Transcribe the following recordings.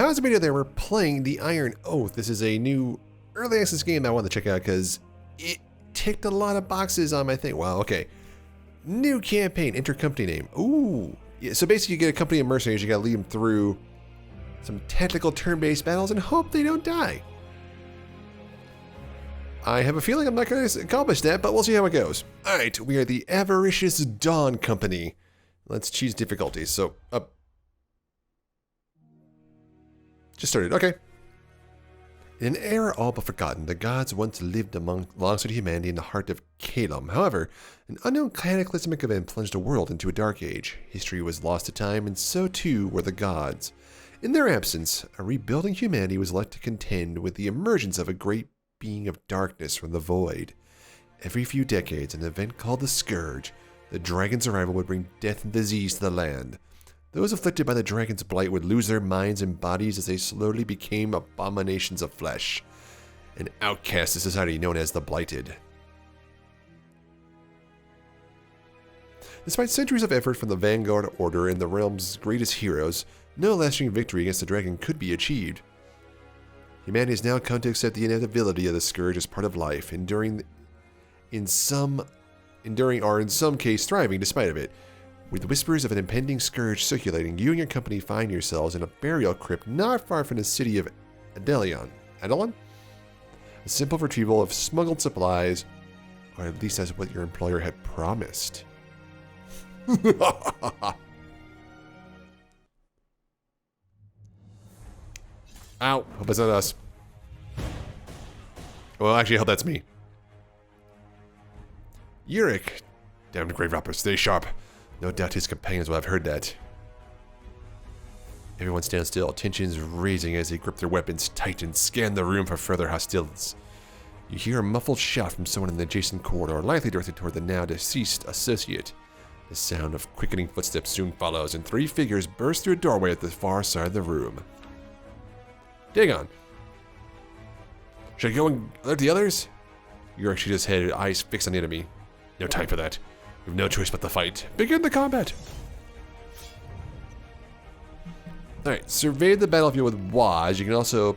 How's the video there? We're playing The Iron Oath. This is a new early access game that I wanted to check out because it ticked a lot of boxes on my thing. Wow, okay. New campaign, enter company name. Ooh. Yeah, so basically you get a company of mercenaries, you gotta lead them through some tactical turn-based battles and hope they don't die. I have a feeling I'm not going to accomplish that, but we'll see how it goes. Alright, we are the Averis Dawn Company. Let's choose difficulties. So, just started, okay. In an era all but forgotten, the gods once lived alongside humanity in the heart of Calum. However, an unknown cataclysmic event plunged the world into a dark age. History was lost to time, and so too were the gods. In their absence, a rebuilding humanity was left to contend with the emergence of a great being of darkness from the void. Every few decades, an event called the Scourge, the dragon's arrival, would bring death and disease to the land. Those afflicted by the dragon's blight would lose their minds and bodies as they slowly became abominations of flesh, an outcast of society known as the Blighted. Despite centuries of effort from the Vanguard Order and the realm's greatest heroes, no lasting victory against the dragon could be achieved. Humanity has now come to accept the inevitability of the Scourge as part of life, enduring or in some case thriving despite of it. With whispers of an impending scourge circulating, you and your company find yourselves in a burial crypt not far from the city of Adelon. Adelon? A simple retrieval of smuggled supplies, or at least that's what your employer had promised. Ow, hope it's not us. Well, actually, I hope that's me. Yurik. Damned grave robber, stay sharp. No doubt his companions will have heard that. Everyone stands still, tensions raising as they grip their weapons tight and scan the room for further hostilities. You hear a muffled shout from someone in the adjacent corridor, likely directed toward the now deceased associate. The sound of quickening footsteps soon follows, and three figures burst through a doorway at the far side of the room. Dagon. Should I go and alert the others? Yurik shook his head, eyes fixed on the enemy. No time for that. We have no choice but to fight. Begin the combat! Alright, survey the battlefield with WASD. You can also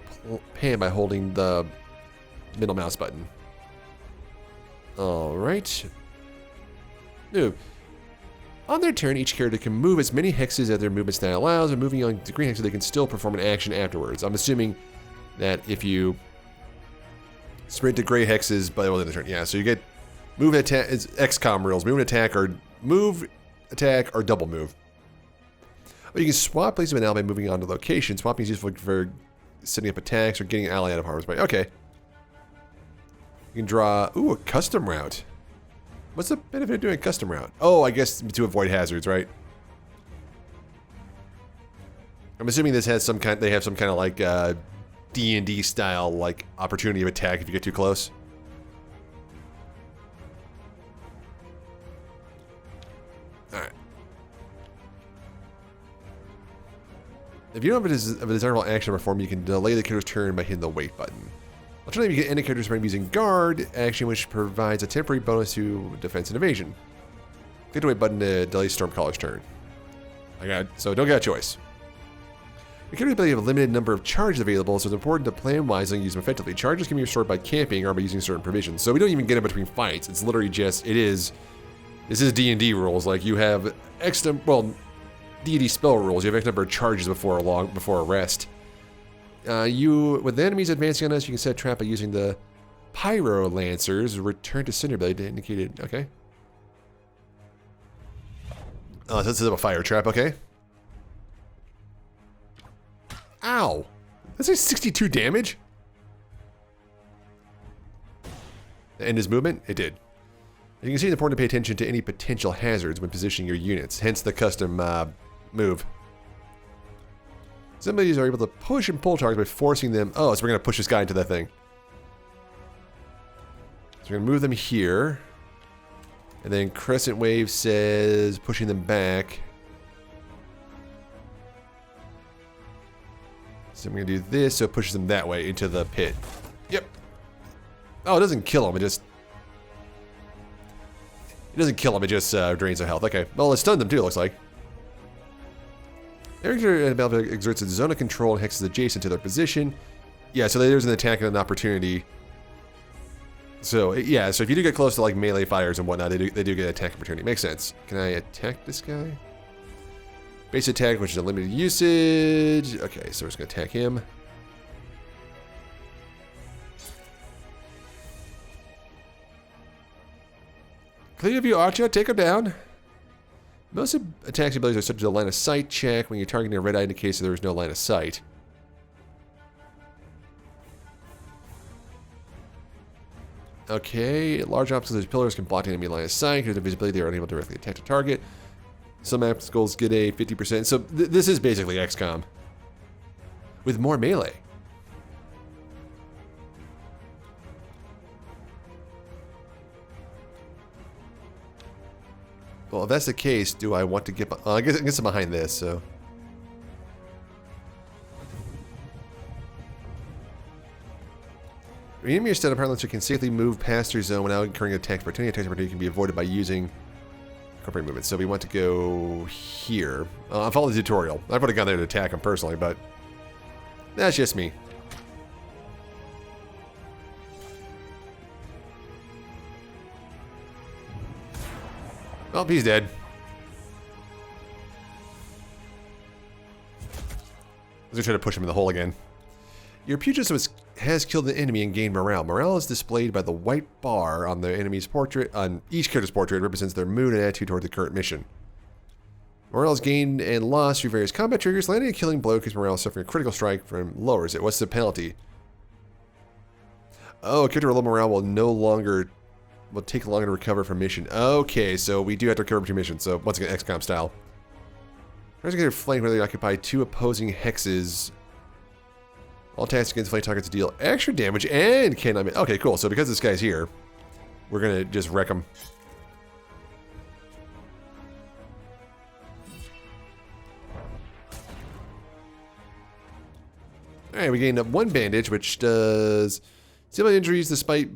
pan by holding the middle mouse button. Alright. Move. On their turn, each character can move as many hexes as their movement style allows, and moving on to green hexes, they can still perform an action afterwards. I'm assuming that if you sprint to gray hexes by the end of the turn. Yeah, so you get move, attack, it's XCOM rules. Move, attack, or double move. Or you can swap places with an ally by moving on to location. Swapping is useful for setting up attacks or getting an ally out of harm's way. Okay. You can draw, a custom route. What's the benefit of doing a custom route? Oh, I guess to avoid hazards, right? I'm assuming this has they have some kind of like D&D style like opportunity of attack if you get too close. Alright. If you don't have a desirable action to perform, you can delay the character's turn by hitting the wait button. Alternatively, you can end a character's turn using guard action, which provides a temporary bonus to defense and evasion. Click the wait button to delay Stormcaller's turn. So don't get a choice. The character's ability have a limited number of charges available, so it's important to plan wisely and use them effectively. Charges can be restored by camping or by using certain provisions. So we don't even get in between fights. It's literally just, this is D&D rules. Like you have D&D spell rules. You have X number of charges before a rest. With the enemies advancing on us, you can set a trap by using the Pyro Lancers. Return to Cinderblade to indicate it. Okay. Oh, this is a fire trap. Okay. Ow! That's like 62 damage? End his movement? It did. And you can see it's important to pay attention to any potential hazards when positioning your units, hence the custom move. Some of these are able to push and pull targets by forcing them. Oh, so we're going to push this guy into that thing. So we're going to move them here. And then Crescent Wave says pushing them back. So I'm going to do this so it pushes them that way into the pit. Yep. Oh, it doesn't kill them. It doesn't kill them. It just drains their health. Okay. Well, it stunned them too, it looks like. Every character in the battlefield exerts a zone of control and hexes adjacent to their position. Yeah, so there's an attack and an opportunity. So, yeah, so if you do get close to, like, melee fires and whatnot, they do get an attack opportunity. Makes sense. Can I attack this guy? Base attack, which is a limited usage. Okay, so we're just going to attack him. Clear view Archer, take him down. Most attacks abilities are subject to a line of sight check. When you're targeting a red eye indicates that there is no line of sight. Okay, large obstacles as pillars can block the enemy line of sight. Because of visibility, they are unable to directly attack the target. Some obstacles get a 50%. So this is basically XCOM. With more melee. Well, if that's the case, do I want to get... I guess I'm behind this, so... When enemy or stun parlance can safely move past your zone without incurring attack opportunity. Attack opportunity can be avoided by using incorporated movement. So we want to go here. I'll follow the tutorial. I would have gone there to attack him personally, but that's just me. Well, he's dead. I was gonna try to push him in the hole again. Your pugilism has killed an enemy and gained morale. Morale is displayed by the white bar on the enemy's portrait. On each character's portrait, it represents their mood and attitude toward the current mission. Morale is gained and lost through various combat triggers. Landing a killing blow because morale is suffering a critical strike from lowers it. What's the penalty? Oh, a character with low morale will take longer to recover from mission. Okay, so we do have to recover from mission. So once again, XCOM style. Investigator flank where they occupy 2 opposing hexes. All attacks against flank targets deal extra damage and cannot be... Okay, cool. So because this guy's here, we're going to just wreck him. Alright, we gained up 1 bandage, which does... Seal my injuries despite...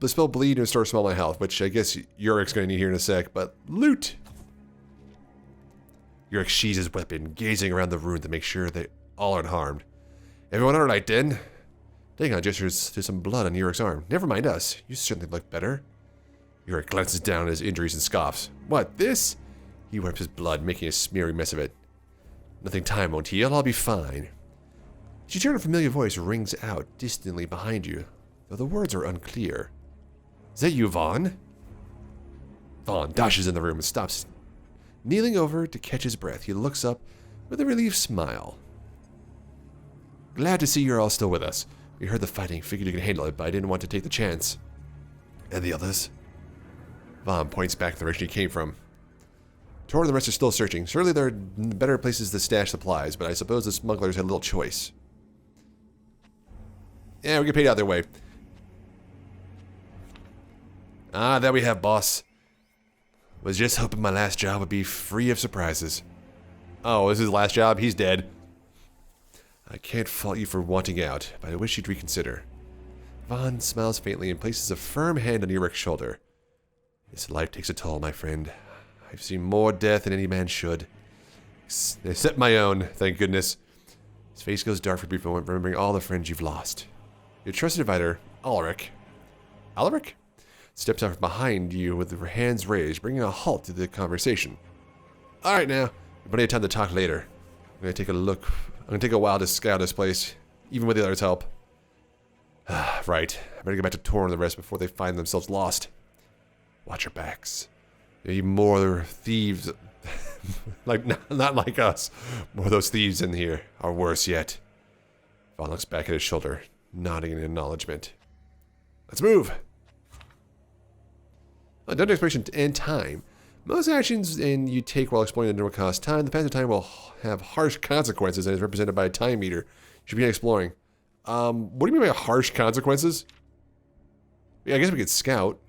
Dispel bleed and restore small my health, which I guess Yurik's going to need here in a sec, but loot! Yurik sheathes his weapon, gazing around the room to make sure they all are unharmed. Everyone alright then? Dagon gestures to some blood on Yurik's arm. Never mind us. You certainly look better. Yurik glances down at his injuries and scoffs. What, this? He wipes his blood, making a smeary mess of it. Nothing time won't heal, I'll be fine. She heard a familiar voice rings out distantly behind you, though the words are unclear. Is that you, Vaughn? Vaughn dashes in the room and stops, kneeling over to catch his breath. He looks up with a relieved smile. Glad to see you're all still with us. We heard the fighting, figured you could handle it, but I didn't want to take the chance. And the others? Vaughn points back the direction he came from. Tor and the rest are still searching. Surely there are better places to stash supplies, but I suppose the smugglers had little choice. Yeah, we get paid out their way. Ah, there we have, boss. Was just hoping my last job would be free of surprises. Oh, this is his last job? He's dead. I can't fault you for wanting out, but I wish you'd reconsider. Vaughn smiles faintly and places a firm hand on Yurik's shoulder. This life takes a toll, my friend. I've seen more death than any man should. Except my own, thank goodness. His face goes dark for a brief moment, remembering all the friends you've lost. Your trusted advisor, Alaric. Alaric? Steps out from behind you with her hands raised, bringing a halt to the conversation. Alright now, we've plenty of time to talk later. I'm gonna take a look. I'm gonna take a while to scout this place, even with the others' help. Right, I better get back to Tor and the rest before they find themselves lost. Watch your backs. Maybe more thieves. not like us. More of those thieves in here are worse yet. Vaughn looks back at his shoulder, nodding in acknowledgement. Let's move. Done exploration and time. Most actions you take while exploring the door cost time. The passage of time will have harsh consequences and is represented by a time meter. You should begin exploring. What do you mean by harsh consequences? Yeah, I guess we could scout.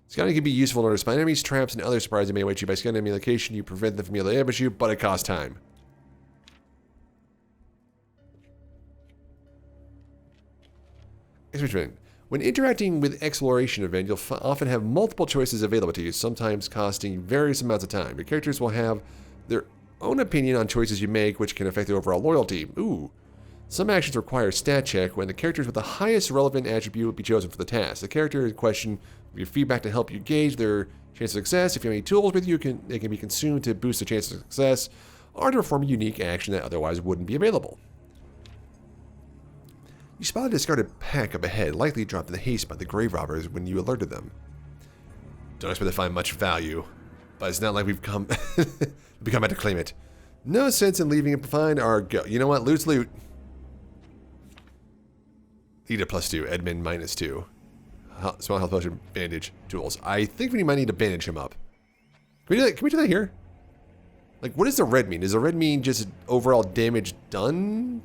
Scouting can be useful in order to spot enemies, traps, and other surprises that may await you. By scouting enemy location, you prevent them from being able to ambush you, but it costs time. Exploration. When interacting with exploration event, you'll often have multiple choices available to you, sometimes costing various amounts of time. Your characters will have their own opinion on choices you make, which can affect the overall loyalty. Ooh. Some actions require a stat check when the characters with the highest relevant attribute will be chosen for the task. The character in question will give feedback to help you gauge their chance of success. If you have any tools with you, they can be consumed to boost the chance of success or to perform a unique action that otherwise wouldn't be available. You spotted a discarded pack up ahead, likely dropped in the haste by the grave robbers when you alerted them. Don't expect to find much value, but it's not like we've come out to claim it. No sense in leaving it behind or go. You know what? Loot's loot. Eat a +2, admin -2. Small health potion, bandage, tools. I think we might need to bandage him up. Can we do that? Can we do that here? Like, what does the red mean? Does the red mean just overall damage done?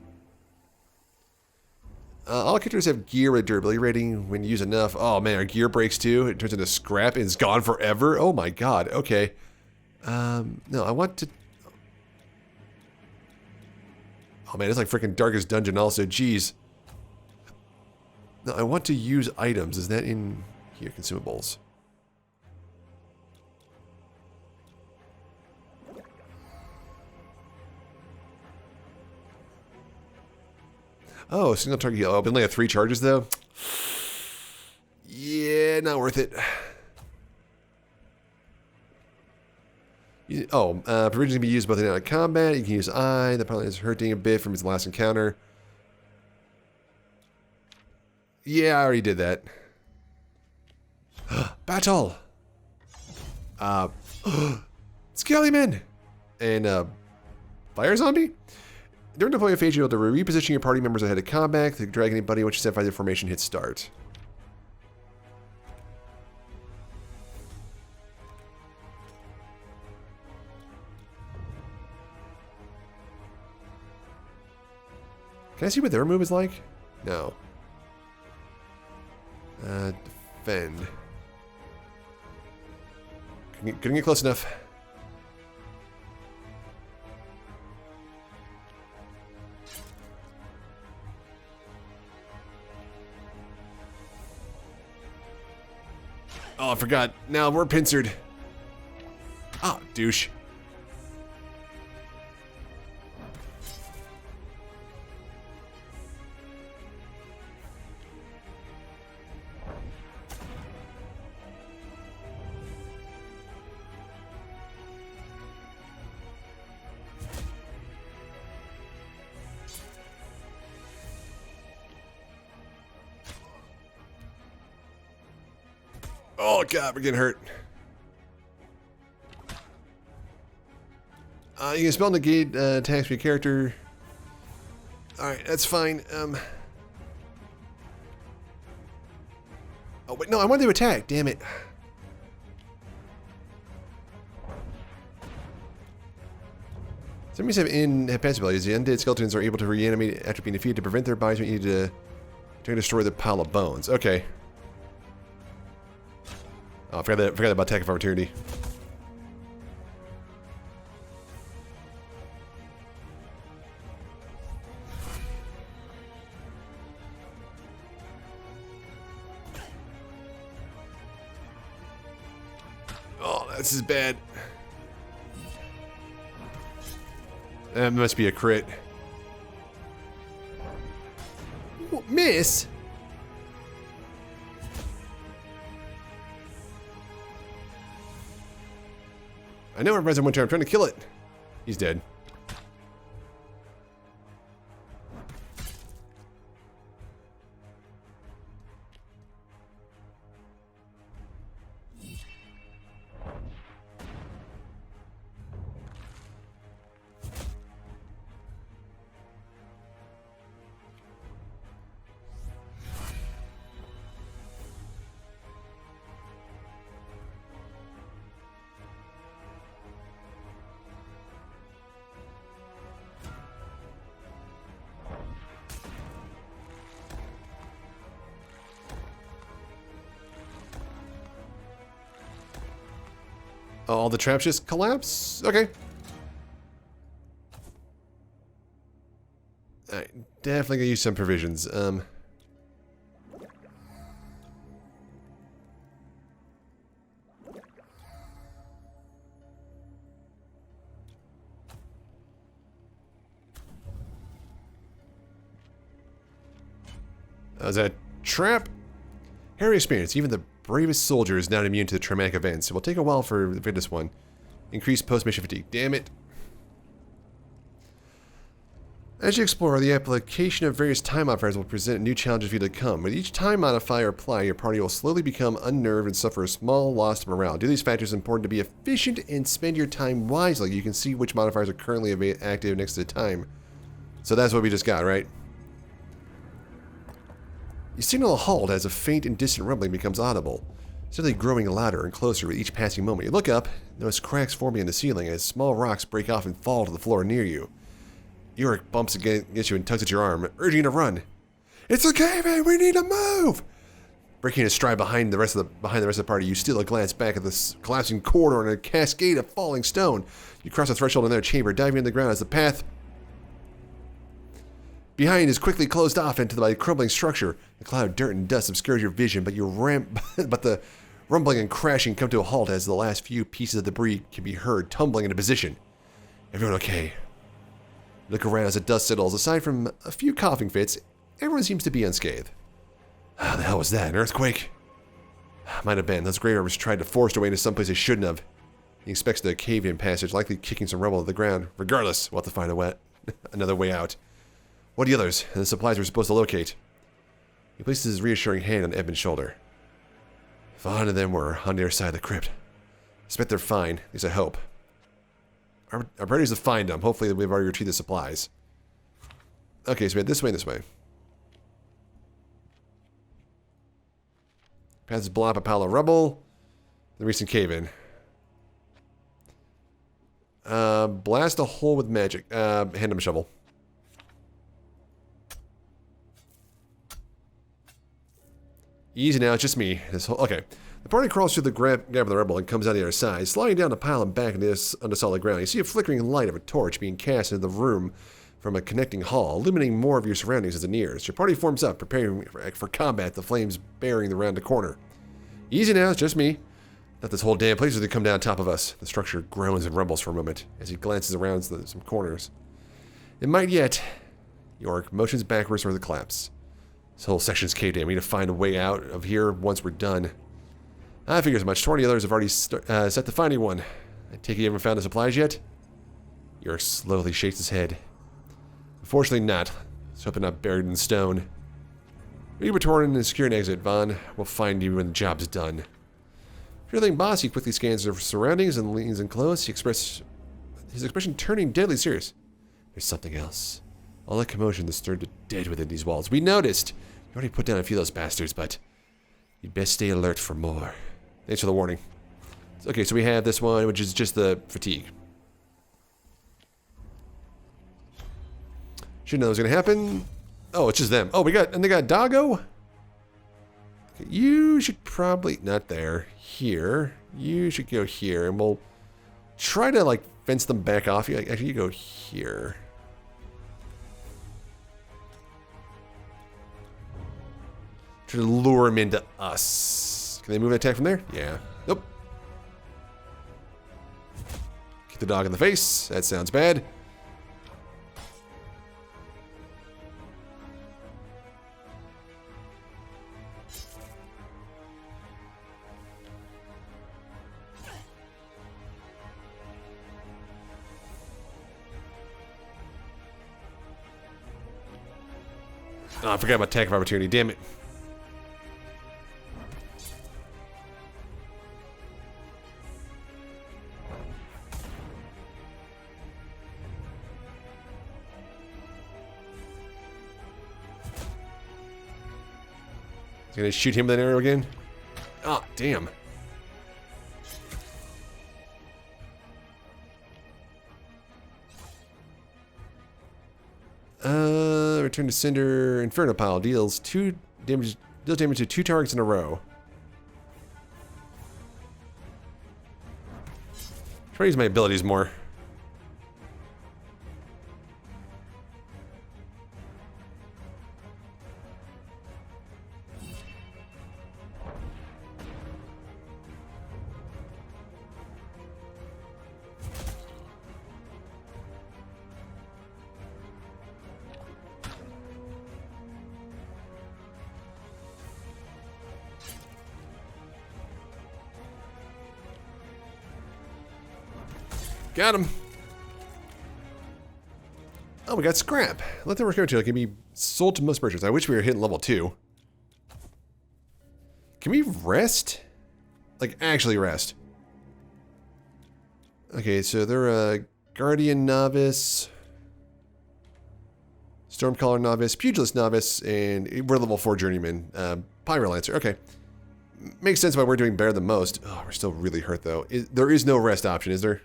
All characters have gear with durability rating when you use enough. Oh man, our gear breaks too. It turns into scrap and it's gone forever. Oh my god. Okay. No, I want to. Oh man, it's like freaking Darkest Dungeon also. Jeez. No, I want to use items. Is that in here? Consumables. Oh, single target heal. Oh, but only have 3 charges though. Yeah, not worth it. Provisions can be used both in and out of combat. You can use eye. That probably is hurting a bit from his last encounter. Yeah, I already did that. Battle! Skellyman! And, fire zombie? During the deployment phase, you're able to reposition your party members ahead of combat to drag anybody once you set by their formation hit start. Can I see what their move is like? No. Defend. Couldn't get close enough. Oh, I forgot. Now we're pincered. Ah, douche. Oh god, we're getting hurt. You can spell negate attacks for your character. Alright, that's fine. Oh wait, no, I wanted to attack, damn it. Some enemies have passive abilities. The undead skeletons are able to reanimate after being defeated to prevent their bodies from needing to destroy the pile of bones. Okay. Oh, I forgot about attack of opportunity. Oh, this is bad. That must be a crit. Ooh, miss? I know it reminds me of one time I'm trying to kill it. He's dead. All the traps just collapse? Okay. Alright, definitely gonna use some provisions. Was that a trap? Harry experience. Even the bravest soldier is not immune to the traumatic events. It will take a while for this one. Increased post-mission fatigue. Damn it. As you explore, the application of various time modifiers will present new challenges for you to come. With each time modifier applied, your party will slowly become unnerved and suffer a small loss of morale. Due to these factors, it's important to be efficient and spend your time wisely. You can see which modifiers are currently active next to the time. So that's what we just got, right? You signal a halt as a faint and distant rumbling becomes audible, steadily growing louder and closer with each passing moment. You look up, notice cracks forming in the ceiling as small rocks break off and fall to the floor near you. Yorick bumps against you and tugs at your arm, urging you to run. It's a cave-in! We need to move! Breaking a stride behind the rest of the party, you steal a glance back at the collapsing corridor and a cascade of falling stone. You cross the threshold of another chamber, diving into the ground as the path behind is quickly closed off into the crumbling structure. A cloud of dirt and dust obscures your vision, but the rumbling and crashing come to a halt as the last few pieces of debris can be heard tumbling into position. Everyone okay? Look around as the dust settles. Aside from a few coughing fits, everyone seems to be unscathed. How the hell was that? An earthquake? Might have been. Those grave robbers tried to force their way into someplace they shouldn't have. He expects the cave-in passage, likely kicking some rubble to the ground. Regardless, we'll have to find another way out. What are the others and the supplies we're supposed to locate? He places his reassuring hand on Edmund's shoulder. If none of them were on the other side of the crypt, I expect they're fine. At least I hope. Our priority is to find them. Hopefully we've already retrieved the supplies. Okay, so we head this way and this way. Path is blocked by a pile of rubble. The recent cave-in. Blast a hole with magic. Hand him a shovel. Easy now, it's just me. Okay. The party crawls through the gap of the rubble and comes out the other side, sliding down the pile and back into solid ground. You see a flickering light of a torch being cast into the room from a connecting hall, illuminating more of your surroundings as it nears. Your party forms up, preparing for combat, the flames bearing around the corner. Easy now, it's just me. Thought this whole damn place was going to come down on top of us. The structure groans and rumbles for a moment as he glances around some corners. It might yet. Yorick motions backwards toward the collapse. This whole section's caved in. We need to find a way out of here once we're done. I figure as much. 20 others have already set to finding one. I take it you haven't found the supplies yet? Yorick slowly shakes his head. Unfortunately not. Let's hope it's not buried in stone. We return and secure an exit, Vaughn. We'll find you when the job's done. Feeling boss, he quickly scans their surroundings and leans in close. His expression turning deadly serious. There's something else. All that commotion is stirred to dead within these walls. We noticed. You already put down a few of those bastards, but you'd best stay alert for more. Thanks for the warning. Okay, so we have this one, which is just the fatigue. Should know it was gonna happen. Oh, it's just them. Oh, they got Doggo? Okay, you should probably, not there, here. You should go here, and we'll try to, like, fence them back off. Actually, you go here. Try to lure him into us. Can they move an attack from there? Yeah. Nope. Kick the dog in the face. That sounds bad. Oh, I forgot about attack of opportunity. Damn it. Gonna shoot him with an arrow again? Oh, damn. Return to Cinder. Inferno Pile deals damage to 2 targets in a row. Try to use my abilities more. Got him. Oh, we got scrap. Let them repair material can be sold to most merchants. I wish we were hitting level 2. Can we rest? Like, actually rest. Okay, so they're a Guardian Novice, Stormcaller Novice, Pugilist Novice, and we're level 4 Journeyman. Pyro Lancer. Okay. Makes sense why we're doing better than most. Oh, we're still really hurt, though. There is no rest option, is there?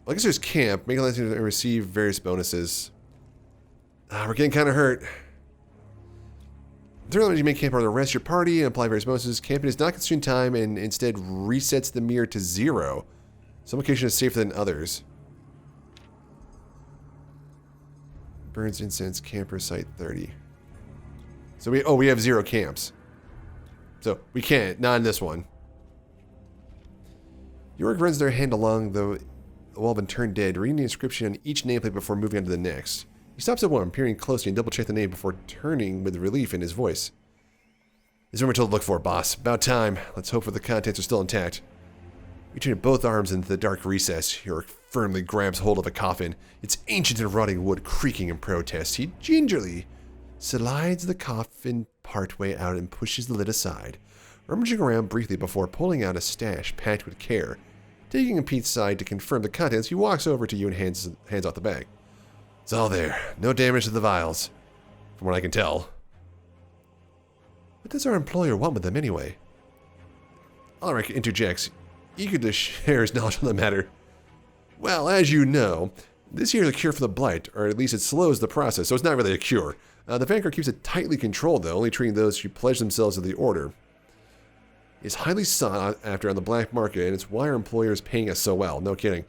Well, I guess there's camp. Make a Lancer receive various bonuses. We're getting kind of hurt. During you make camp or the rest of your party and apply various bonuses. Camping does not consume time and instead resets the mirror to 0. Some locations are safer than others. Burns incense, camper site 30. So we have 0 camps. So we can't, not in this one. York runs their hand along the wall of been turned dead, reading the inscription on each nameplate before moving on to the next. He stops at one, peering closely and double-check the name before turning with relief in his voice. This is what we're told to look for, boss. About time. Let's hope that the contents are still intact. Reaching both arms into the dark recess, York firmly grabs hold of a coffin, its ancient and rotting wood creaking in protest. He gingerly slides the coffin partway out and pushes the lid aside, rummaging around briefly before pulling out a stash packed with care. Taking a peek aside to confirm the contents, he walks over to you and hands off the bag. It's all there. No damage to the vials, from what I can tell. What does our employer want with them anyway? Ulrich interjects, eager to share his knowledge on the matter. Well, as you know, this here is a cure for the blight, or at least it slows the process, so it's not really a cure. The Vanguard keeps it tightly controlled, though, only treating those who pledge themselves to the order. It's highly sought after on the black market, and it's why our employer is paying us so well. No kidding.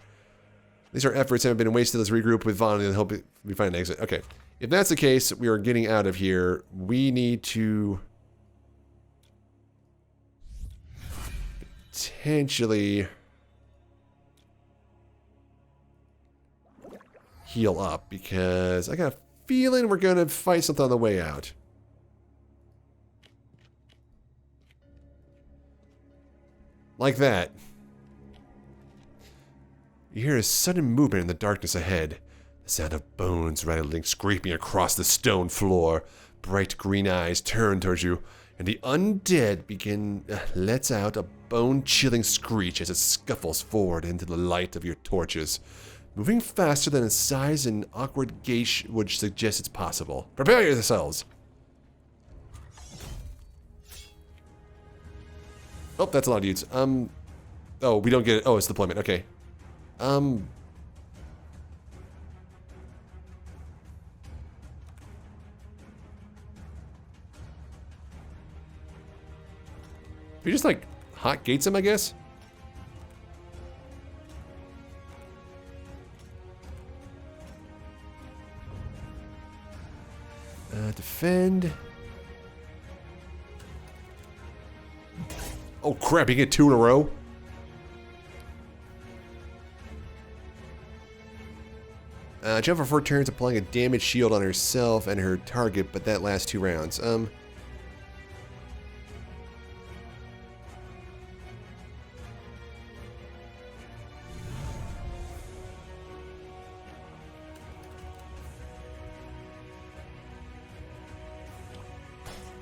These are efforts haven't been wasted. Let's regroup with Vaughn and hope we find an exit. Okay. If that's the case, we are getting out of here. We need to potentially heal up because I got a feeling we're going to fight something on the way out. Like that. You hear a sudden movement in the darkness ahead. The sound of bones rattling, scraping across the stone floor. Bright green eyes turn towards you, and the undead lets out a bone-chilling screech as it scuffles forward into the light of your torches, moving faster than its size and awkward gait would suggest it's possible. Prepare yourselves! Oh, that's a lot of dudes. Oh, we don't get it. Oh, it's deployment. Okay. We just like hot gates him, I guess. Defend. Oh crap, you get 2 in a row? Jump for 4 turns, applying a damage shield on herself and her target, but that lasts 2 rounds.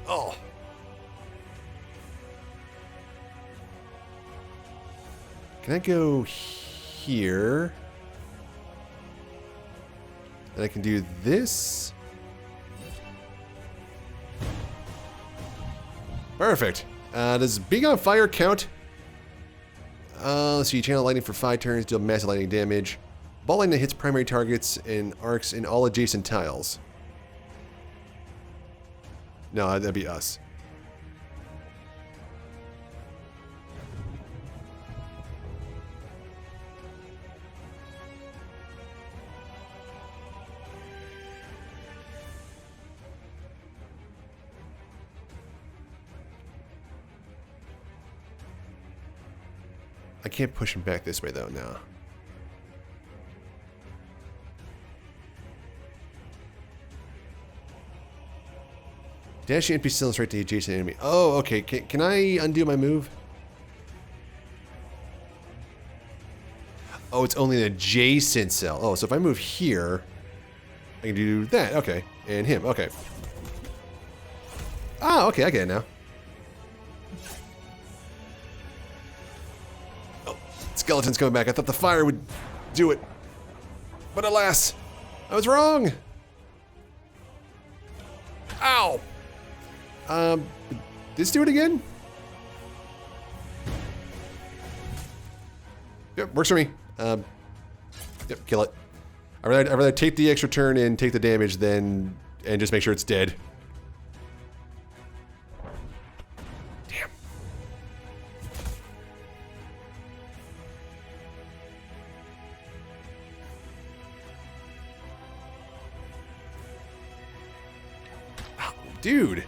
Oh. Can I go here? And I can do this. Perfect. Does being on fire count? Let's see. Channel lightning for 5 turns, deal massive lightning damage. Ball lightning hits primary targets and arcs in all adjacent tiles. No, that'd be us. I can't push him back this way, though, now. Dash the NPC cylinder right to the adjacent enemy. Oh, okay. Can I undo my move? Oh, it's only an adjacent cell. Oh, so if I move here, I can do that. Okay. And him. Okay. Ah, okay, I get it now. Oh, skeleton's coming back. I thought the fire would do it. But alas, I was wrong. Ow. Did this do it again? Yep, works for me. Yep, kill it. I'd rather take the extra turn and take the damage and just make sure it's dead. Damn. Oh, dude.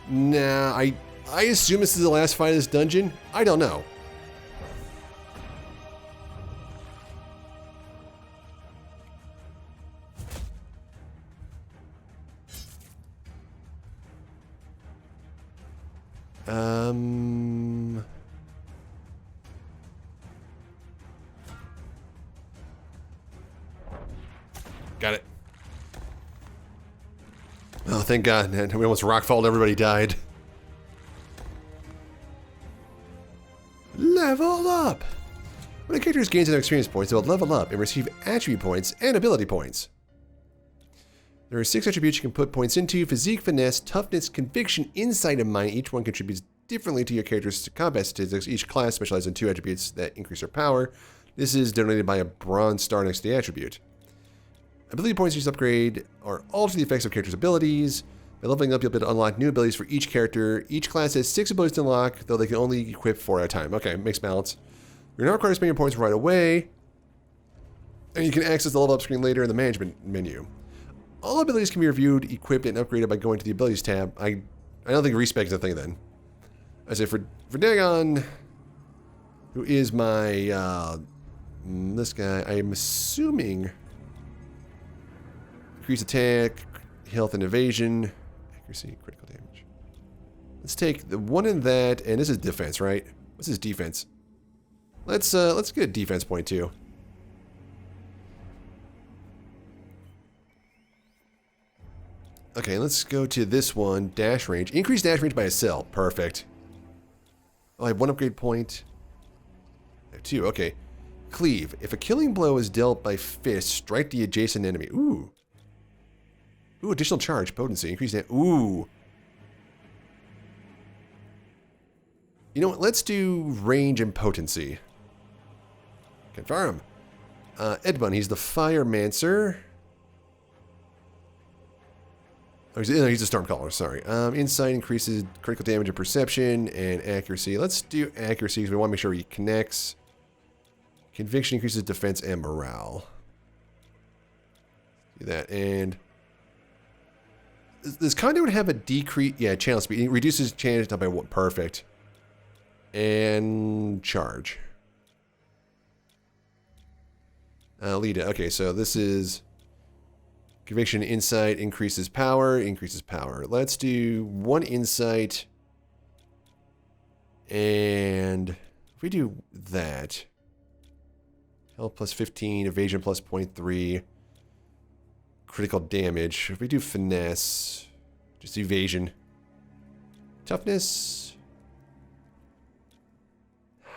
Nah, I assume this is the last fight of this dungeon. I don't know. Got it. Oh, thank God. We almost rockfalled, everybody died. Level up! When a character gains enough experience points, they will level up and receive attribute points and ability points. There are 6 attributes you can put points into: physique, finesse, toughness, conviction, insight, and might. Each one contributes differently to your character's combat statistics. Each class specializes in 2 attributes that increase their power. This is donated by a bronze star next to the attribute. Ability points used to upgrade or alter the effects of characters' abilities. By leveling up, you'll be able to unlock new abilities for each character. Each class has 6 abilities to unlock, though they can only equip 4 at a time. Okay, makes balance. You're not required to spend your points right away, and you can access the level up screen later in the management menu. All abilities can be reviewed, equipped, and upgraded by going to the abilities tab. I don't think respec is a thing then. I say for Dagon, who is my this guy, I am assuming increase attack, health, and evasion, accuracy, critical damage. Let's take the one in that, and this is defense, right? What's his defense? Let's get a defense point too. Okay, let's go to this one, dash range. Increase dash range by a cell. Perfect. Oh, I have 1 upgrade point. I have 2, okay. Cleave. If a killing blow is dealt by fist, strike the adjacent enemy. Ooh. Ooh, additional charge, potency, increase that. Ooh. You know what, let's do range and potency. Confirm. Edmund, he's the Firemancer. Oh, he's a Stormcaller, sorry. Insight increases critical damage and perception, and accuracy. Let's do accuracy because we want to make sure he connects. Conviction increases defense and morale. Do that, and this conduit would have a decrease, yeah, channel speed. It reduces channel down by 1. Perfect. And charge. Lita. Okay, so this is conviction, insight, increases power. Let's do 1 insight. And if we do that, health plus 15, evasion plus 0.3. Critical damage. If we do finesse, just evasion. Toughness.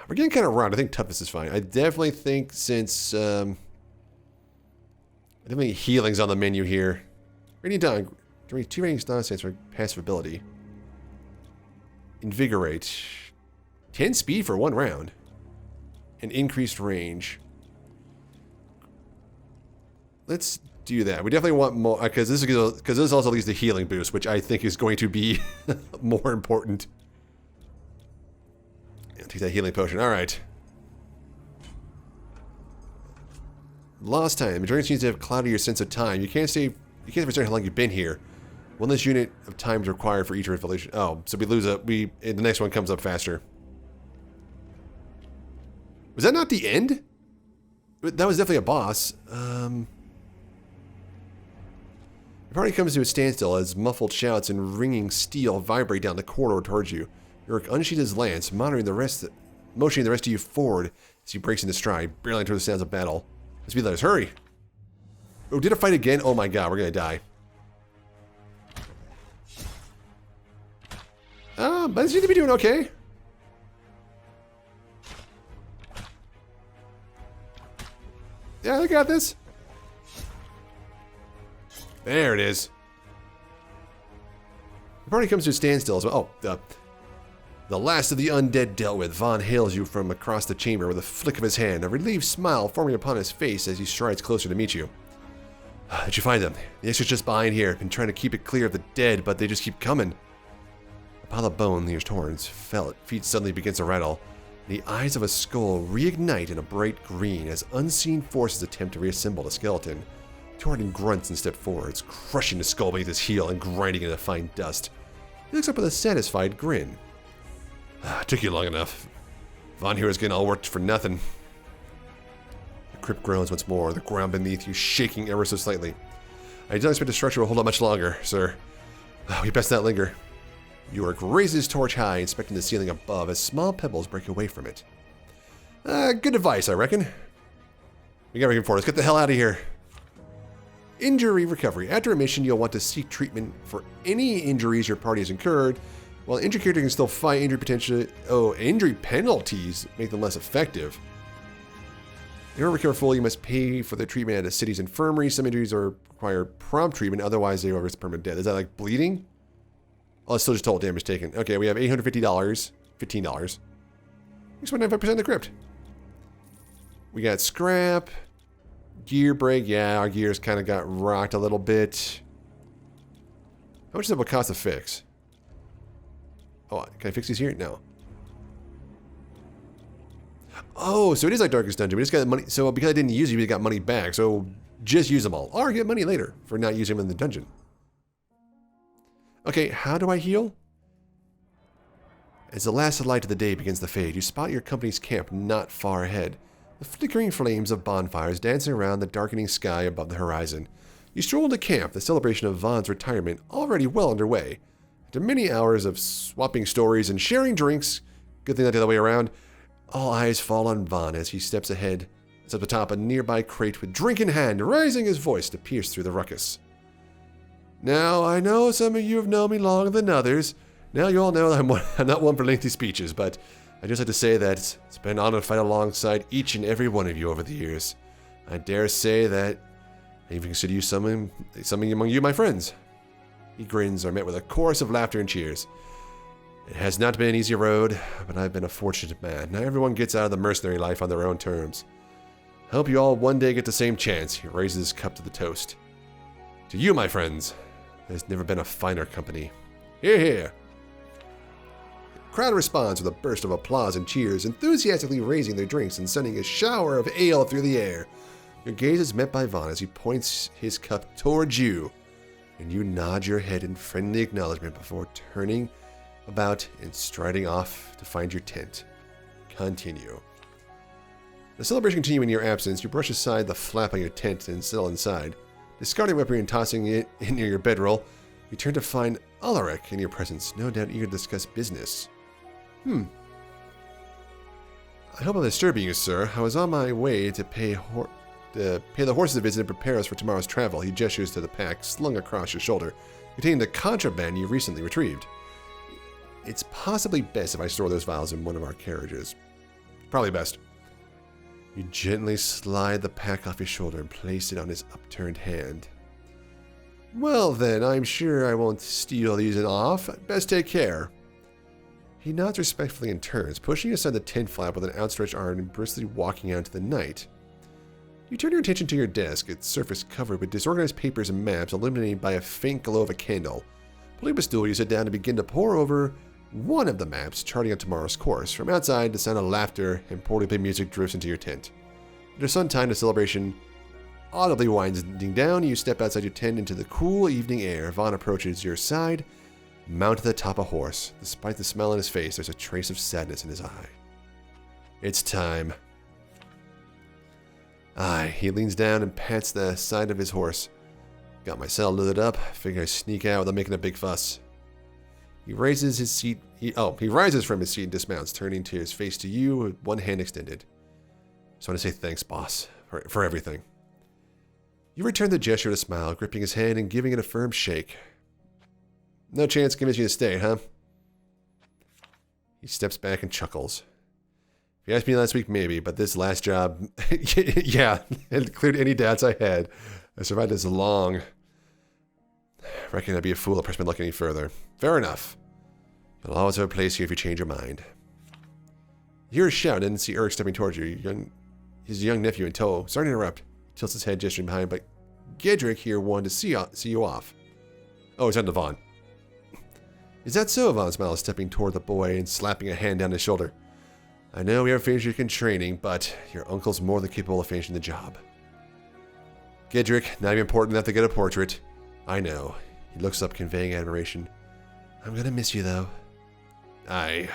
We're getting kind of round. I think toughness is fine. I definitely think since definitely healing's on the menu here. Radiant Dawn. 2 radiant dawn stands for passive ability. Invigorate. 10 speed for 1 round. And increased range. Let's do that. We definitely want more, because this also leads to healing boost, which I think is going to be more important. Yeah, take that healing potion. All right. Lost time. Majority seems to have clouded your sense of time. You can't return how long you've been here. 1 less unit of time is required for each revelation. Oh, so we lose the next one comes up faster. Was that not the end? That was definitely a boss. party comes to a standstill as muffled shouts and ringing steel vibrate down the corridor towards you. Yorick unsheathes his lance, motioning the rest of you forward as he breaks into stride, barreling toward the sounds of battle. Speed letters, hurry! Oh, did it fight again? Oh my god, we're gonna die. But they seem to be doing okay. Yeah, they got this. There it is. The party comes to a standstill as well. Oh, the last of the undead dealt with. Vaughn hails you from across the chamber with a flick of his hand, a relieved smile forming upon his face as he strides closer to meet you. Did you find them? The extra's just behind here. Been trying to keep it clear of the dead, but they just keep coming. A pile of bone near Torrens feet suddenly begins to rattle. The eyes of a skull reignite in a bright green as unseen forces attempt to reassemble the skeleton. Torrens grunts and steps forwards, crushing the skull beneath his heel and grinding it into fine dust. He looks up with a satisfied grin. Took you long enough. Von here is getting all worked for nothing. The crypt groans once more, the ground beneath you shaking ever so slightly. I don't expect the structure will hold up much longer, sir. We best not linger. Yorick raises his torch high, inspecting the ceiling above as small pebbles break away from it. Good advice, I reckon. We got everything for it. Let's get the hell out of here. Injury recovery. After a mission, you'll want to seek treatment for any injuries your party has incurred. While injured character can still fight injury penalties make them less effective. In order to recover fully, you must pay for the treatment at a city's infirmary. Some injuries require prompt treatment, otherwise they will risk permanent death. Is that like bleeding? Oh, it's still just total damage taken. Okay, we have $850, $15. 6.95% of the crypt. We got scrap, gear break. Yeah, our gears kind of got rocked a little bit. How much does it cost to fix? Oh, can I fix these here? No. Oh, so it is like Darkest Dungeon. We just got the money. So because I didn't use it, we got money back. So just use them all. Or get money later for not using them in the dungeon. Okay, how do I heal? As the last light of the day begins to fade, you spot your company's camp not far ahead. The flickering flames of bonfires dancing around the darkening sky above the horizon. You stroll into camp, the celebration of Vaughn's retirement already well underway. After many hours of swapping stories and sharing drinks, good thing not the other way around, all eyes fall on Vaughn as he steps ahead, sits up atop a nearby crate with drink in hand, raising his voice to pierce through the ruckus. Now, I know some of you have known me longer than others. Now you all know I'm not one for lengthy speeches, but I just have to say that it's been an honor to fight alongside each and every one of you over the years. I dare say that I even consider you some among you my friends. He grins are met with a chorus of laughter and cheers. It has not been an easy road, but I've been a fortunate man. Not everyone gets out of the mercenary life on their own terms. I hope you all one day get the same chance. He raises his cup to the toast. To you, my friends, there's never been a finer company. Hear, hear. The crowd responds with a burst of applause and cheers, enthusiastically raising their drinks and sending a shower of ale through the air. Your gaze is met by Vaughn as he points his cup towards you, and you nod your head in friendly acknowledgement before turning about and striding off to find your tent. Continue. The celebration continuing in your absence, you brush aside the flap on your tent and settle inside. Discarding weaponry and tossing it in near your bedroll, you turn to find Alaric in your presence, no doubt eager to discuss business. I hope I'm disturbing you, sir. I was on my way to pay the horses a visit and prepare us for tomorrow's travel. He gestures to the pack slung across your shoulder, containing the contraband you recently retrieved. It's possibly best if I store those vials in one of our carriages. Probably best. You gently slide the pack off his shoulder and place it on his upturned hand. Well then, I'm sure I won't steal these off. Best take care. He nods respectfully and turns, pushing aside the tent flap with an outstretched arm and briskly walking out into the night. You turn your attention to your desk, its surface covered with disorganized papers and maps illuminated by a faint glow of a candle. Pulling up a stool, you sit down and begin to pore over one of the maps, charting out tomorrow's course. From outside, the sound of laughter and poorly played music drifts into your tent. After some time, the celebration audibly winding down. You step outside your tent into the cool evening air. Vaughn approaches your side, mounted atop a horse. Despite the smile on his face, there's a trace of sadness in his eye. It's time. Aye, he leans down and pats the side of his horse. Got my cell loaded up. Figure I sneak out without making a big fuss. He raises his seat. He rises from his seat and dismounts, turning to his face to you with one hand extended. Just want to say thanks, boss, for everything. You return the gesture with a smile, gripping his hand and giving it a firm shake. No chance to convince you to stay, huh? He steps back and chuckles. If you asked me last week, maybe, but this last job, yeah, it cleared any doubts I had. I survived this long. I reckon I'd be a fool to press my luck any further. Fair enough. You'll always have a place here if you change your mind. You hear a shout and see Eric stepping towards you, his young nephew in tow. Sorry to interrupt. He tilts his head, gesturing behind, but Gedrick here wanted to see you off. Oh, it's on to Vaughn. Is that so? Vaughn smiles, stepping toward the boy and slapping a hand down his shoulder. I know we haven't finished your training, but your uncle's more than capable of finishing the job. Gedrick, not even important enough to get a portrait. I know. He looks up, conveying admiration. I'm gonna miss you, though. And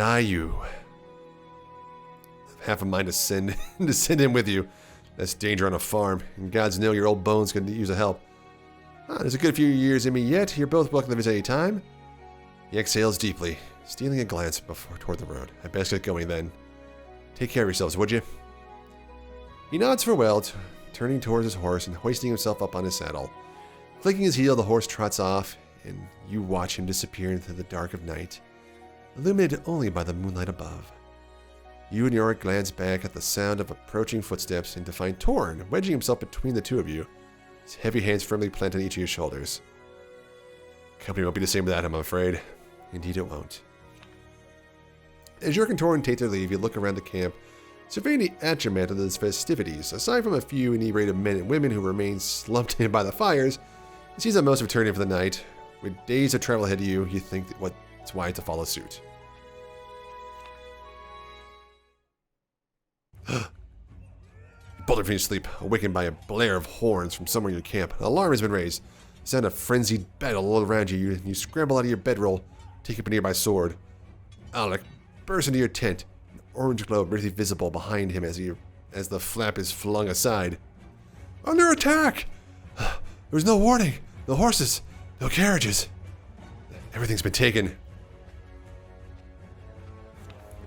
I you. Have half a mind to send him with you. That's danger on a farm, and God's know your old bones could use a help. There's a good few years in me yet. You're both welcome to visit any time. He exhales deeply, stealing a glance toward the road. I best get going then. Take care of yourselves, would you? He nods farewell, turning towards his horse and hoisting himself up on his saddle. Clicking his heel, the horse trots off, and you watch him disappear into the dark of night, illuminated only by the moonlight above. You and Yorick glance back at the sound of approaching footsteps and to find Torn wedging himself between the two of you, his heavy hands firmly planted on each of your shoulders. Company won't be the same without him, I'm afraid. Indeed it won't. As Yorick and Torn take their leave, you look around the camp, surveying the aftermath of those festivities. Aside from a few inebriated men and women who remain slumped in by the fires, it seems that most have turned in for the night. With days of travel ahead of you, you think that it's wise to follow suit. You bolted from your sleep, awakened by a blare of horns from somewhere in your camp. An alarm has been raised. The sound of frenzied battle all around you. You scramble out of your bedroll, take up a nearby sword. Alec bursts into your tent, an orange glow briefly visible behind him as the flap is flung aside. Under attack! There was no warning. No horses. No carriages. Everything's been taken.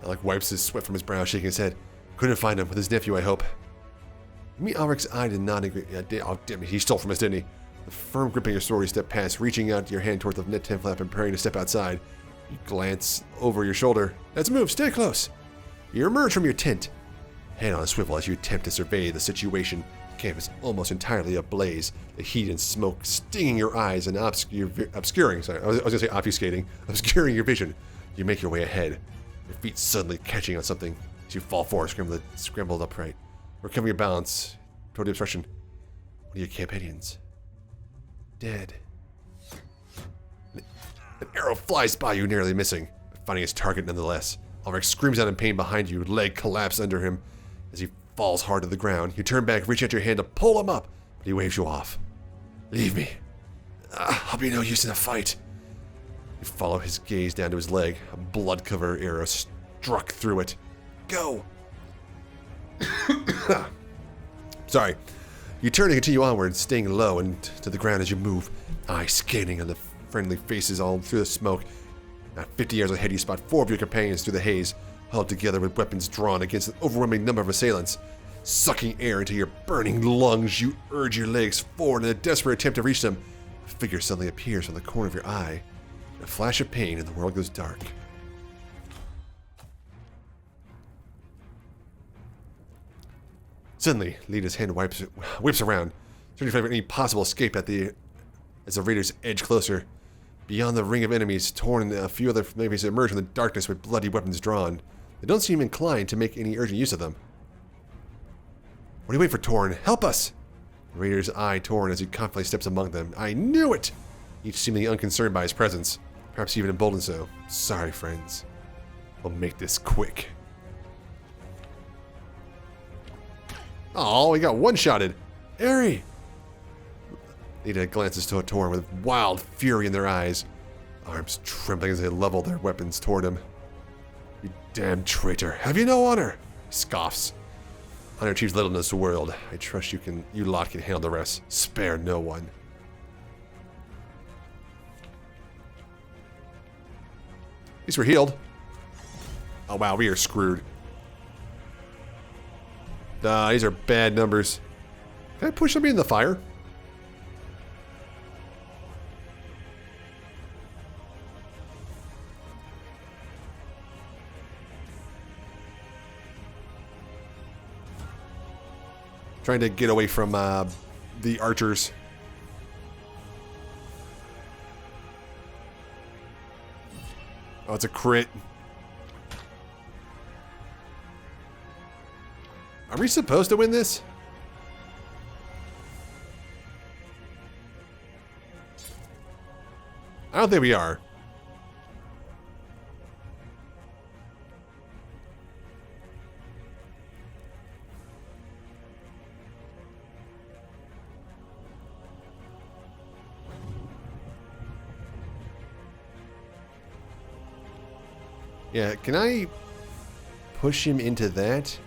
Alec wipes his sweat from his brow, shaking his head. Couldn't find him. With his nephew, I hope. You meet Alric's eye did not agree. Oh, damn it. He stole from us, didn't he? The firm grip of your sword, you step past, reaching out your hand towards the net tent flap and preparing to step outside. You glance over your shoulder. Let's move. Stay close. You emerge from your tent, head on a swivel as you attempt to survey the situation. The camp is almost entirely ablaze, the heat and smoke stinging your eyes and obscuring your vision. You make your way ahead, your feet suddenly catching on something as you fall forward, scrambled upright. Recovering your balance toward the obstruction. One of your companions. Dead. An arrow flies by you, nearly missing, but finding its target nonetheless. Ulrich screams out in pain behind you, leg collapsed under him as he falls hard to the ground. You turn back, reach out your hand to pull him up, but he waves you off. Leave me. I'll be no use in a fight. You follow his gaze down to his leg. A blood-covered arrow struck through it. Go! Sorry. You turn and continue onward, staying low and to the ground as you move, eyes scanning on the friendly faces all through the smoke. Not 50 yards ahead, you spot 4 of your companions through the haze, held together with weapons drawn against an overwhelming number of assailants. Sucking air into your burning lungs, you urge your legs forward in a desperate attempt to reach them. A figure suddenly appears from the corner of your eye. In a flash of pain, and the world goes dark. Suddenly, Lita's hand whips around, turning to find any possible escape as the raiders edge closer. Beyond the ring of enemies, Torn and a few other enemies emerge from the darkness with bloody weapons drawn. They don't seem inclined to make any urgent use of them. What are you waiting for, Torn? Help us! The raiders eye Torn as he confidently steps among them. I knew it! Each seemingly unconcerned by his presence, perhaps even emboldened so. Sorry, friends. We'll make this quick. Oh, he got one-shotted. Airy! Lita glances toward Torn with wild fury in their eyes, arms trembling as they level their weapons toward him. You damn traitor, have you no honor? He scoffs. Honor achieves little in this world. I trust you lot can handle the rest. Spare no one. At least we're healed. Oh wow, we are screwed. These are bad numbers. Can I push somebody in the fire? Trying to get away from the archers. Oh, it's a crit. Are we supposed to win this? I don't think we are. Yeah, can I push him into that?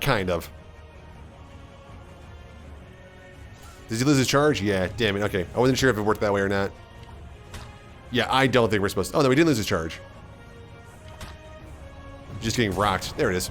Kind of. Does he lose his charge? Yeah, damn it. Okay, I wasn't sure if it worked that way or not. Yeah, I don't think we're supposed to. Oh, no, we didn't lose his charge. Just getting rocked. There it is.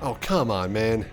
Oh, come on, man.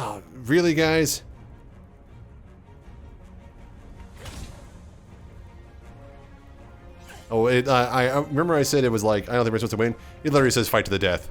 Oh, really, guys? Oh, I remember I said it was like, I don't think we're supposed to win. It literally says fight to the death.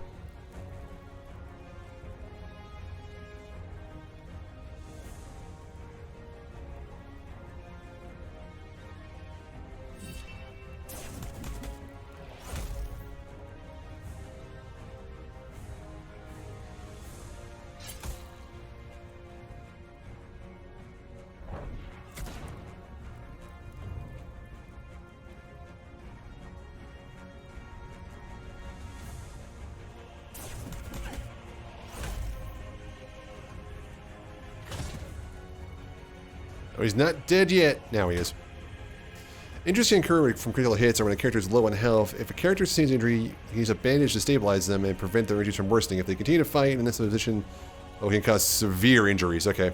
Oh, he's not dead yet. Now he is. Interesting occur from critical hits or when a character is low on health. If a character sustains injury, you can use a bandage to stabilize them and prevent their injuries from worsening. If they continue to fight in this position, it can cause severe injuries. Okay.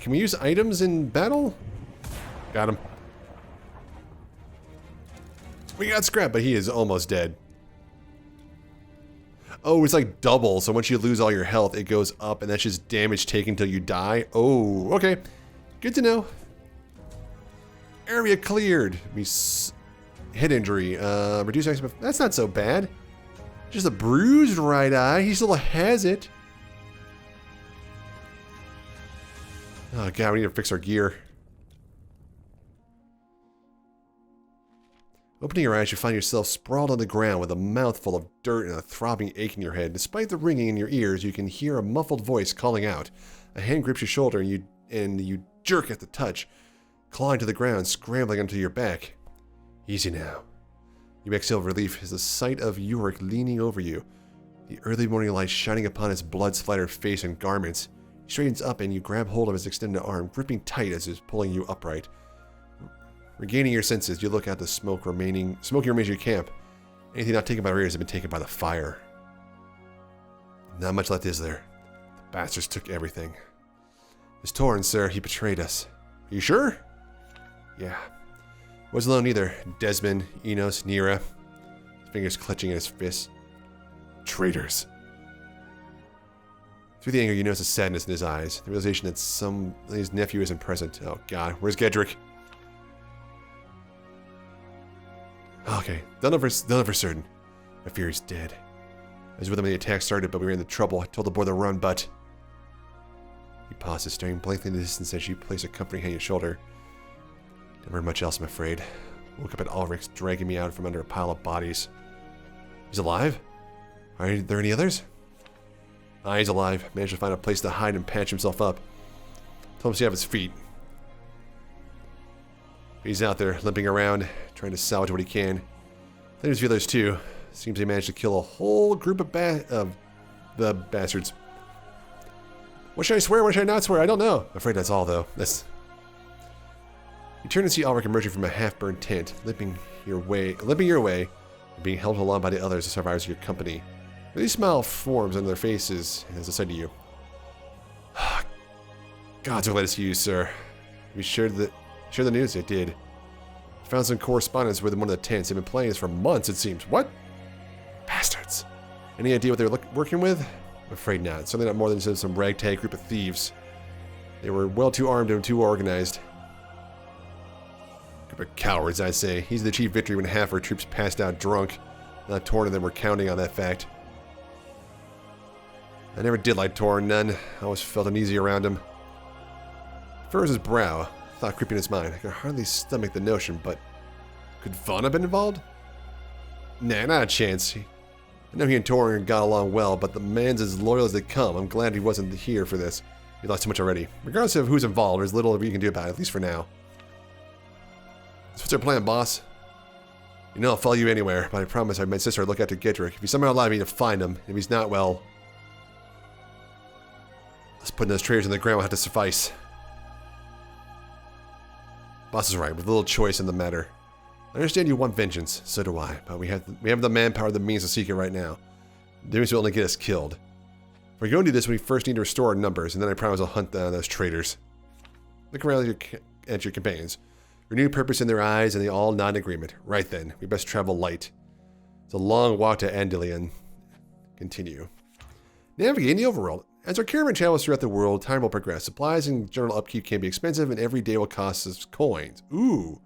Can we use items in battle? Got him. We got scrap, but he is almost dead. Oh, it's like double. So once you lose all your health, it goes up, and that's just damage taken until you die. Oh, okay. Good to know. Area cleared. Head injury. Reduce action. That's not so bad. Just a bruised right eye. He still has it. Oh god, we need to fix our gear. Opening your eyes, you find yourself sprawled on the ground with a mouthful of dirt and a throbbing ache in your head. Despite the ringing in your ears, you can hear a muffled voice calling out. A hand grips your shoulder and you jerk at the touch. clawing to the ground, scrambling onto your back. Easy now. You exhale relief as the sight of Yorick leaning over you, the early morning light shining upon his blood-splattered face and garments. He straightens up and you grab hold of his extended arm, gripping tight as he's pulling you upright. Regaining your senses, you look out the smoking remains of your camp. Anything not taken by raiders has been taken by the fire. Not much left, is there? The bastards took everything. It's Torn, sir. He betrayed us. Are you sure? Yeah. Wasn't alone either. Desmond, Enos, Nira. His fingers clutching in his fists. Traitors. Through the anger, you notice a sadness in his eyes. The realization that his nephew isn't present. Oh god, where's Gedrick? Okay, don't know for certain. I fear he's dead. I was with him when the attack started, but we were in the trouble. I told the boy to run, but... He pauses, staring blankly in the distance as you place a comforting hand on your shoulder. Never much else, I'm afraid. Woke up at Ulrich's, dragging me out from under a pile of bodies. He's alive? Are there any others? Ah, he's alive. Managed to find a place to hide and patch himself up. Told him to stay off his feet. He's out there, limping around, trying to salvage what he can. There's the others too. Seems they managed to kill a whole group of the bastards. What should I swear? What should I not swear? I don't know. I'm afraid that's all, though. You turn to see Ulrich emerging from a half-burned tent, limping your way, and being held along by the others, the survivors of your company. These smile forms on their faces as I said to you, "Gods will let us use, sir." We shared the news. They did. Found some correspondence with one of the tents. They've been playing this for months, it seems. What? Bastards. Any idea what they were working with? I'm afraid not. Certainly not more than some ragtag group of thieves. They were well too armed and too organized. Group of cowards, I say. He's the chief victory when half our troops passed out drunk. Not Torn and them were counting on that fact. I never did like Torn, none. I always felt uneasy around him. Furrows his brow. Thought creeping in his mind. I could hardly stomach the notion, but... Could Vaughn have been involved? Nah, not a chance. I know he and Torn got along well, but the man's as loyal as they come. I'm glad he wasn't here for this. He lost too much already. Regardless of who's involved, there's little you can do about it, at least for now. So what's our plan, boss? You know I'll follow you anywhere, but I promise my sister I'll look after Gedrick. If he's somehow alive, I need to find him. If he's not, well... Let's put those traitors on the ground will have to suffice. Boss is right, with little choice in the matter. I understand you want vengeance, so do I, but we have the manpower, the means to seek it right now. Doing so will only get us killed. If we're going to do this, we first need to restore our numbers, and then I promise I'll hunt down those traitors. Look around at your companions. Renewed purpose in their eyes, and they all nod in agreement. Right then, we best travel light. It's a long walk to Andilian. Continue. Navigate in the overworld. As our caravan travels throughout the world, time will progress. Supplies and general upkeep can be expensive, and every day will cost us coins. Ooh.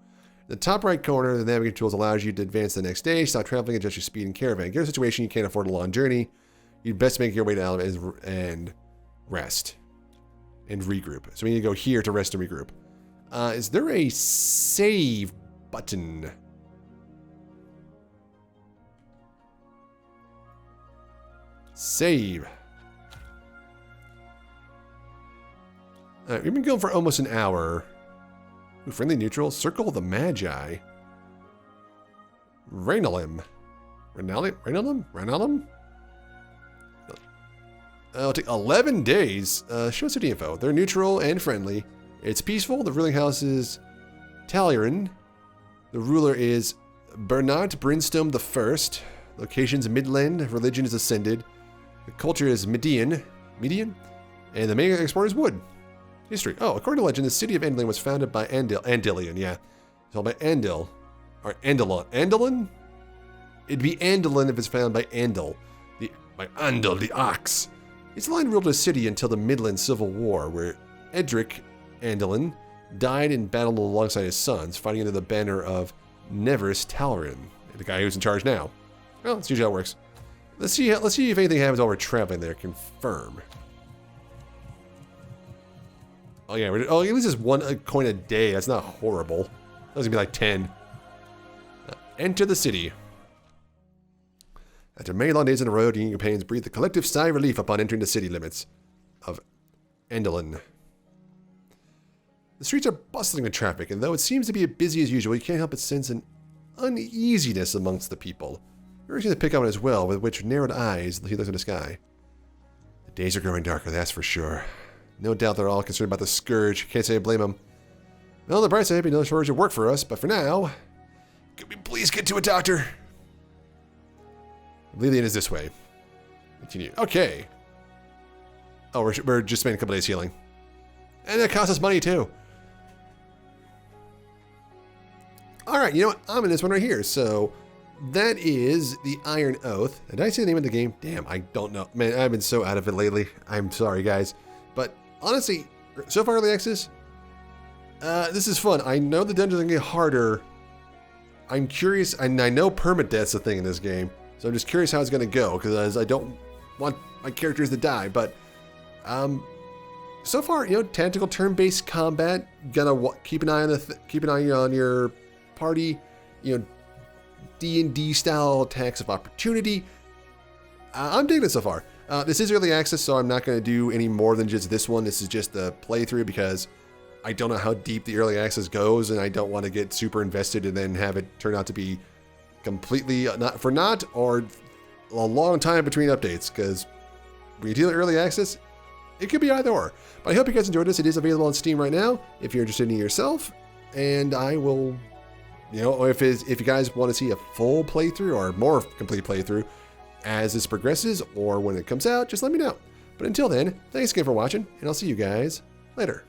The top right corner of the navigation tools allows you to advance the next day, stop traveling, adjust your speed and caravan. Given a situation you can't afford a long journey, you'd best make your way down and rest. And regroup. So we need to go here to rest and regroup. Is there a save button? Save. We've been going for almost an hour. Ooh, friendly neutral. Circle of the Magi. Rainalim. Rainalim? It'll take 11 days. Show us the info. They're neutral and friendly. It's peaceful. The ruling house is Talierin. The ruler is Bernard Brimstone I. Location's Midland. Religion is Ascended. The culture is Median. And the main export is Wood. History. Oh, according to legend, the city of Andilian was founded by Andilian, yeah. It's called by Andil. Or Andalon. Andalon? It'd be Andalon if it's found by Andal. By Andal, the ox. Its line ruled the city until the Midland Civil War, where Edric Andalon died in battle alongside his sons, fighting under the banner of Never's Talierin, the guy who's in charge now. Well, let's see how it works. Let's see if anything happens while we're traveling there. Confirm. Oh yeah, at least it's one coin a day. That's not horrible. That was gonna be like 10. Enter the city. After many long days on the road, Union companions breathed a collective sigh of relief upon entering the city limits of Andalon. The streets are bustling with traffic, and though it seems to be as busy as usual, you can't help but sense an uneasiness amongst the people. You're going to pick up on it as well, with which narrowed eyes he looks at the sky. The days are growing darker, that's for sure. No doubt they're all concerned about the scourge. Can't say I blame them. Well, on the bright side, no shortage of work for us, but for now, could we please get to a doctor? I believe the end is this way. Continue. Okay. Oh, we're just spending a couple days healing. And it costs us money, too. Alright, you know what? I'm in this one right here. So, that is the Iron Oath. Did I say the name of the game? Damn, I don't know. Man, I've been so out of it lately. I'm sorry, guys. But, honestly, so far early access, this is fun. I know the dungeons are going to get harder. I'm curious, and I know permadeath's a thing in this game. So I'm just curious how it's going to go, because I don't want my characters to die. But, so far, you know, tactical turn-based combat. Gonna keep an eye on your party. You know, D&D style attacks of opportunity. I'm digging it so far. This is early access, so I'm not going to do any more than just this one. This is just the playthrough because I don't know how deep the early access goes, and I don't want to get super invested and then have it turn out to be completely not for naught or a long time between updates. Because when you deal with early access, it could be either or. But I hope you guys enjoyed this. It is available on Steam right now if you're interested in it yourself. And I will, you know, if you guys want to see a full playthrough or more complete playthrough as this progresses or when it comes out, just let me know. But until then, thanks again for watching, and I'll see you guys later.